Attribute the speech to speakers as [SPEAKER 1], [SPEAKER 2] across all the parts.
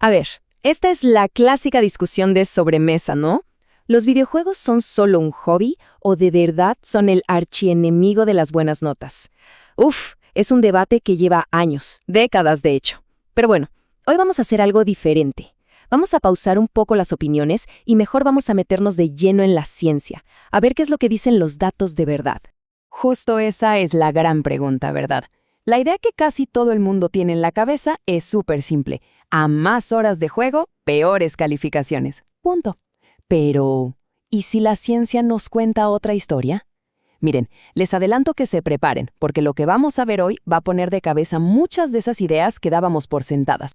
[SPEAKER 1] A ver, esta es la clásica discusión de sobremesa, ¿no? ¿Los videojuegos son solo un hobby o de verdad son el archienemigo de las buenas notas? Uf, es un debate que lleva años, décadas de hecho. Pero bueno, hoy vamos a hacer algo diferente. Vamos a pausar un poco las opiniones y mejor vamos a meternos de lleno en la ciencia, a ver qué es lo que dicen los datos de verdad.
[SPEAKER 2] Justo esa es la gran pregunta, ¿verdad? La idea que casi todo el mundo tiene en la cabeza es súper simple. A más horas de juego, peores calificaciones. Punto. Pero, ¿y si la ciencia nos cuenta otra historia? Miren, les adelanto que se preparen, porque lo que vamos a ver hoy va a poner de cabeza muchas de esas ideas que dábamos por sentadas.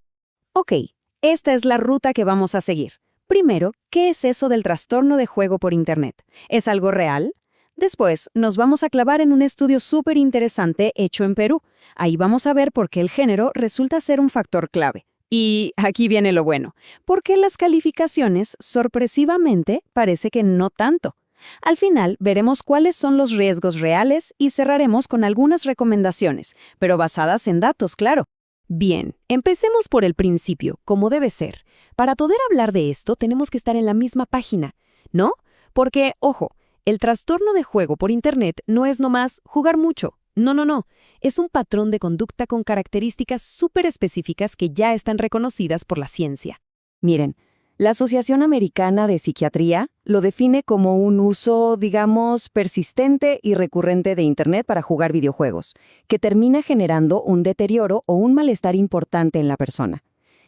[SPEAKER 1] Ok, esta es la ruta que vamos a seguir. Primero, ¿qué es eso del trastorno de juego por Internet? ¿Es algo real? Después, nos vamos a clavar en un estudio súper interesante hecho en Perú. Ahí vamos a ver por qué el género resulta ser un factor clave. Y aquí viene lo bueno, porque las calificaciones, sorpresivamente, parece que no tanto. Al final, veremos cuáles son los riesgos reales y cerraremos con algunas recomendaciones, pero basadas en datos, claro. Bien, empecemos por el principio, como debe ser. Para poder hablar de esto, tenemos que estar en la misma página, ¿no? Porque, ojo, el trastorno de juego por Internet no es nomás jugar mucho. No. Es un patrón de conducta con características súper específicas que ya están reconocidas por la ciencia. Miren, la Asociación Americana de Psiquiatría lo define como un uso, digamos, persistente y recurrente de Internet para jugar videojuegos, que termina generando un deterioro o un malestar importante en la persona.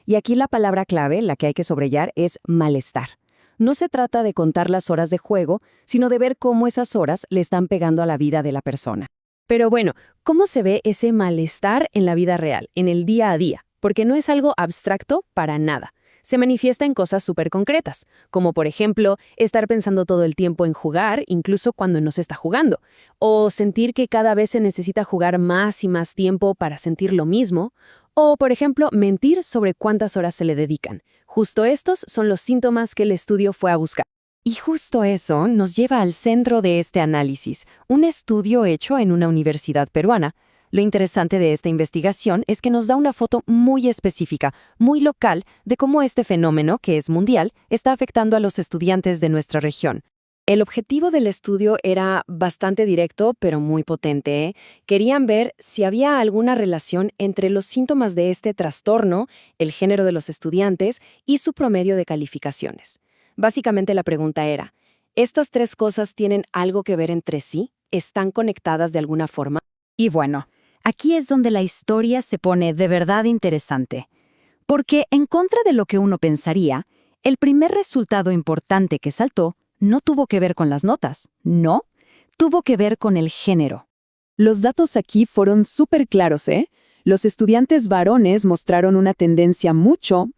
[SPEAKER 1] Y aquí la palabra clave, la que hay que subrayar, es malestar. No se trata de contar las horas de juego, sino de ver cómo esas horas le están pegando a la vida de la persona. Pero bueno, ¿cómo se ve ese malestar en la vida real, en el día a día? Porque no es algo abstracto para nada. Se manifiesta en cosas súper concretas, como por ejemplo, estar pensando todo el tiempo en jugar, incluso cuando no se está jugando, o sentir que cada vez se necesita jugar más y más tiempo para sentir lo mismo, o por ejemplo, mentir sobre cuántas horas se le dedican. Justo estos son los síntomas que el estudio fue a buscar. Y justo eso nos lleva al centro de este análisis, un estudio hecho en una universidad peruana. Lo interesante de esta investigación es que nos da una foto muy específica, muy local, de cómo este fenómeno, que es mundial, está afectando a los estudiantes de nuestra región. El objetivo del estudio era bastante directo, pero muy potente, ¿eh? Querían ver si había alguna relación entre los síntomas de este trastorno, el género de los estudiantes y su promedio de calificaciones. Básicamente la pregunta era, ¿estas tres cosas tienen algo que ver entre sí? ¿Están conectadas de alguna forma? Y bueno, aquí es donde la historia se pone de verdad interesante. Porque, en contra de lo que uno pensaría, el primer resultado importante que saltó no tuvo que ver con las notas, no, tuvo que ver con el género.
[SPEAKER 3] Los datos aquí fueron súper claros, ¿eh? Los estudiantes varones mostraron una tendencia mucho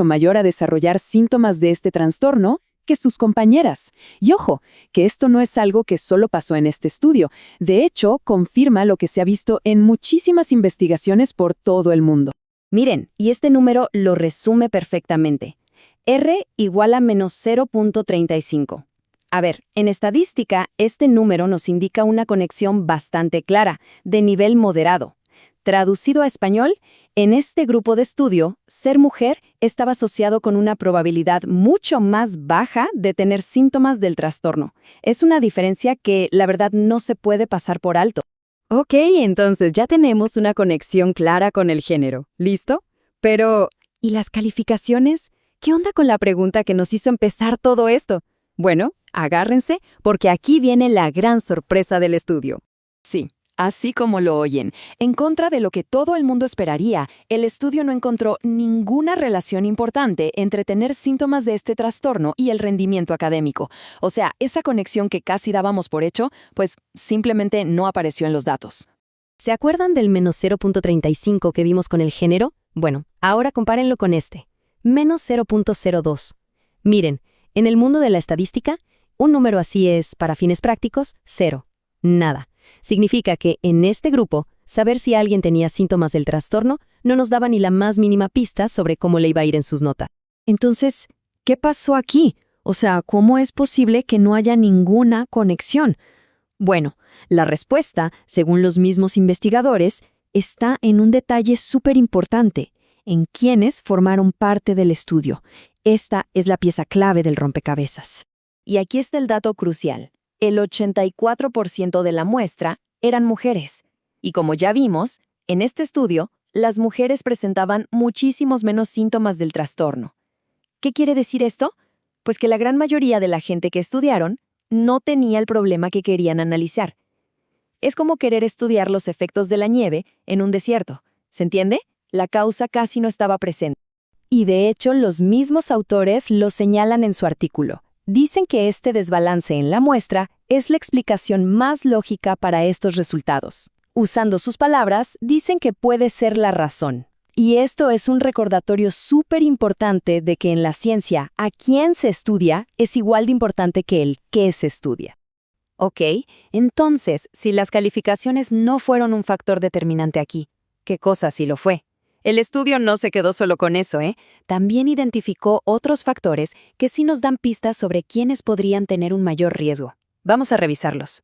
[SPEAKER 3] mayor a desarrollar síntomas de este trastorno que sus compañeras. Y ojo, que esto no es algo que solo pasó en este estudio. De hecho, confirma lo que se ha visto en muchísimas investigaciones por todo el mundo.
[SPEAKER 1] Miren, y este número lo resume perfectamente. R igual a menos 0.35. A ver, en estadística, este número nos indica una conexión bastante clara, de nivel moderado. Traducido a español, en este grupo de estudio, ser mujer estaba asociado con una probabilidad mucho más baja de tener síntomas del trastorno. Es una diferencia que, la verdad, no se puede pasar por alto. Ok, entonces ya tenemos una conexión clara con el género. ¿Listo? Pero, ¿y las calificaciones? ¿Qué onda con la pregunta que nos hizo empezar todo esto? Bueno, agárrense, porque aquí viene la gran sorpresa del estudio.
[SPEAKER 2] Sí. Así como lo oyen, en contra de lo que todo el mundo esperaría, el estudio no encontró ninguna relación importante entre tener síntomas de este trastorno y el rendimiento académico. O sea, esa conexión que casi dábamos por hecho, pues simplemente no apareció en los datos.
[SPEAKER 1] ¿Se acuerdan del menos 0.35 que vimos con el género? Bueno, ahora compárenlo con este, menos 0.02. Miren, en el mundo de la estadística, un número así es, para fines prácticos, cero. Nada. Significa que, en este grupo, saber si alguien tenía síntomas del trastorno no nos daba ni la más mínima pista sobre cómo le iba a ir en sus notas.
[SPEAKER 4] Entonces, ¿qué pasó aquí? O sea, ¿cómo es posible que no haya ninguna conexión? Bueno, la respuesta, según los mismos investigadores, está en un detalle súper importante. en quienes formaron parte del estudio. Esta es la pieza clave del rompecabezas.
[SPEAKER 1] Y aquí está el dato crucial. El 84% de la muestra eran mujeres. Y como ya vimos, en este estudio, las mujeres presentaban muchísimos menos síntomas del trastorno. ¿Qué quiere decir esto? Pues que la gran mayoría de la gente que estudiaron no tenía el problema que querían analizar. Es como querer estudiar los efectos de la nieve en un desierto. ¿Se entiende? La causa casi no estaba presente.
[SPEAKER 4] Y de hecho, los mismos autores lo señalan en su artículo. Dicen que este desbalance en la muestra es la explicación más lógica para estos resultados. Usando sus palabras, dicen que puede ser la razón. Y esto es un recordatorio súper importante de que en la ciencia, a quién se estudia es igual de importante que el qué se estudia.
[SPEAKER 1] Ok, entonces, si las calificaciones no fueron un factor determinante aquí, ¿qué cosa sí lo fue? El estudio no se quedó solo con eso, ¿eh? También identificó otros factores que sí nos dan pistas sobre quiénes podrían tener un mayor riesgo. Vamos a revisarlos.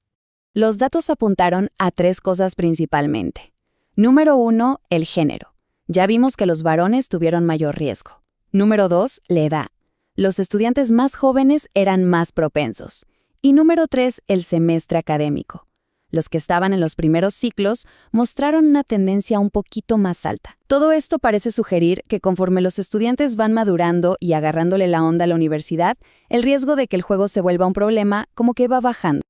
[SPEAKER 2] Los datos apuntaron a 3 cosas principalmente. Número 1, el género. Ya vimos que los varones tuvieron mayor riesgo. Número 2, la edad. Los estudiantes más jóvenes eran más propensos. Y número 3, el semestre académico. Los que estaban en los primeros ciclos mostraron una tendencia un poquito más alta. Todo esto parece sugerir que conforme los estudiantes van madurando y agarrándole la onda a la universidad, el riesgo de que el juego se vuelva un problema como que va bajando.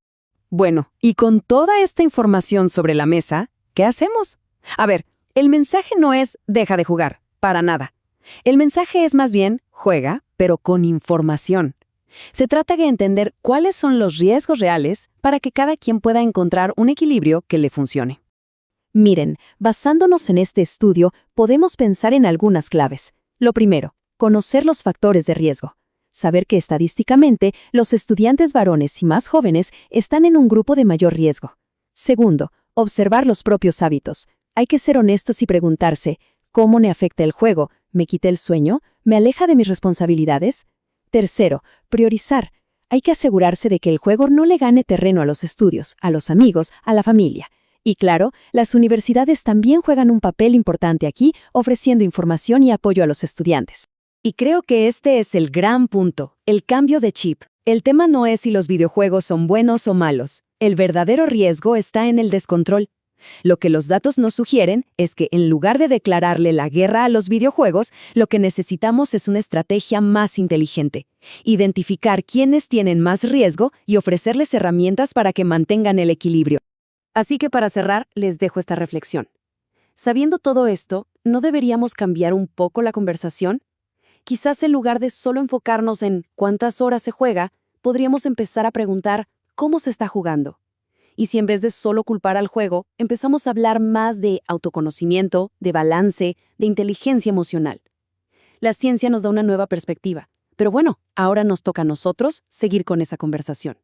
[SPEAKER 3] Bueno, y con toda esta información sobre la mesa, ¿qué hacemos? A ver, el mensaje no es deja de jugar, para nada. El mensaje es más bien juega, pero con información. Se trata de entender cuáles son los riesgos reales para que cada quien pueda encontrar un equilibrio que le funcione.
[SPEAKER 5] Miren, basándonos en este estudio, podemos pensar en algunas claves. Lo primero, conocer los factores de riesgo. Saber que estadísticamente los estudiantes varones y más jóvenes están en un grupo de mayor riesgo. Segundo, observar los propios hábitos. Hay que ser honestos y preguntarse, ¿cómo me afecta el juego? ¿Me quita el sueño? ¿Me aleja de mis responsabilidades? Tercero, priorizar. Hay que asegurarse de que el juego no le gane terreno a los estudios, a los amigos, a la familia. Y claro, las universidades también juegan un papel importante aquí, ofreciendo información y apoyo a los estudiantes.
[SPEAKER 1] Y creo que este es el gran punto, el cambio de chip. El tema no es si los videojuegos son buenos o malos. El verdadero riesgo está en el descontrol. Lo que los datos nos sugieren es que en lugar de declararle la guerra a los videojuegos, lo que necesitamos es una estrategia más inteligente. Identificar quiénes tienen más riesgo y ofrecerles herramientas para que mantengan el equilibrio. Así que para cerrar, les dejo esta reflexión. Sabiendo todo esto, ¿no deberíamos cambiar un poco la conversación? Quizás en lugar de solo enfocarnos en cuántas horas se juega, podríamos empezar a preguntar cómo se está jugando. Y si en vez de solo culpar al juego, empezamos a hablar más de autoconocimiento, de balance, de inteligencia emocional. La ciencia nos da una nueva perspectiva, pero bueno, ahora nos toca a nosotros seguir con esa conversación.